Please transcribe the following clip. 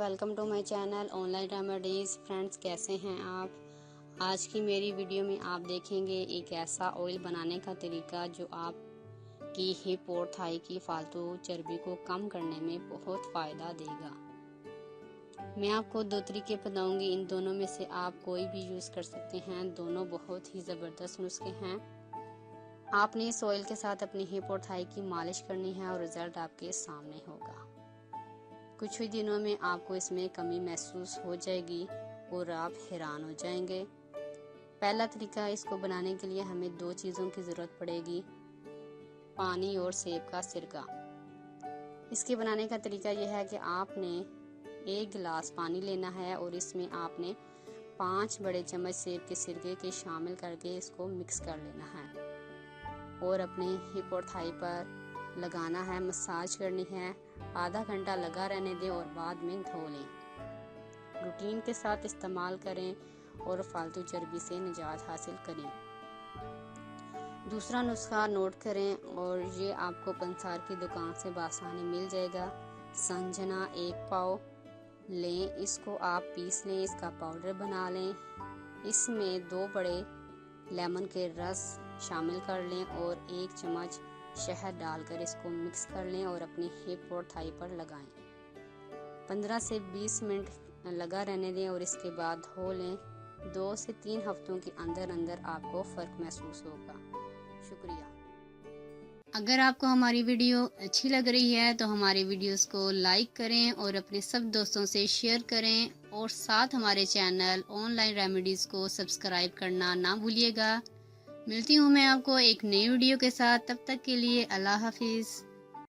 Welcome to my channel online remedies. Friends, कैसे हैं आप। आज की मेरी वीडियो में आप देखेंगे एक ऐसा ऑयल बनाने का तरीका जो आप की हिप और थाई की फालतू चर्बी को कम करने में बहुत फ़ायदा देगा। मैं आपको दो तरीके बताऊंगी, इन दोनों में से आप कोई भी यूज़ कर सकते हैं। दोनों बहुत ही ज़बरदस्त नुस्खे हैं। आपने इस ऑयल के साथ अपनी हिप और थाई की मालिश करनी है और रिजल्ट आपके सामने होगा। कुछ ही दिनों में आपको इसमें कमी महसूस हो जाएगी और आप हैरान हो जाएंगे। पहला तरीका, इसको बनाने के लिए हमें दो चीज़ों की ज़रूरत पड़ेगी, पानी और सेब का सिरका। इसके बनाने का तरीका यह है कि आपने एक गिलास पानी लेना है और इसमें आपने 5 बड़े चम्मच सेब के सिरके के शामिल करके इसको मिक्स कर लेना है और अपने हिप और थाई पर लगाना है, मसाज करनी है। आधा घंटा लगा रहने दें और बाद में धो लें। रूटीन के साथ इस्तेमाल करें और फालतू चर्बी से निजात हासिल करें। दूसरा नुस्खा नोट करें और ये आपको पंसार की दुकान से बासानी मिल जाएगा। संजना 1 पाव लें, इसको आप पीस लें, इसका पाउडर बना लें। इसमें 2 बड़े लेमन के रस शामिल कर लें और 1 चम्मच शहद डालकर इसको मिक्स कर लें और अपनी हिप और थाई पर लगाएं। 15 से 20 मिनट लगा रहने दें और इसके बाद धो लें। 2 से 3 हफ्तों के अंदर अंदर आपको फ़र्क महसूस होगा। शुक्रिया। अगर आपको हमारी वीडियो अच्छी लग रही है तो हमारे वीडियोस को लाइक करें और अपने सब दोस्तों से शेयर करें और साथ हमारे चैनल ऑनलाइन रेमेडीज़ को सब्सक्राइब करना ना भूलिएगा। मिलती हूँ मैं आपको एक नई वीडियो के साथ। तब तक के लिए अल्लाह हाफिज़।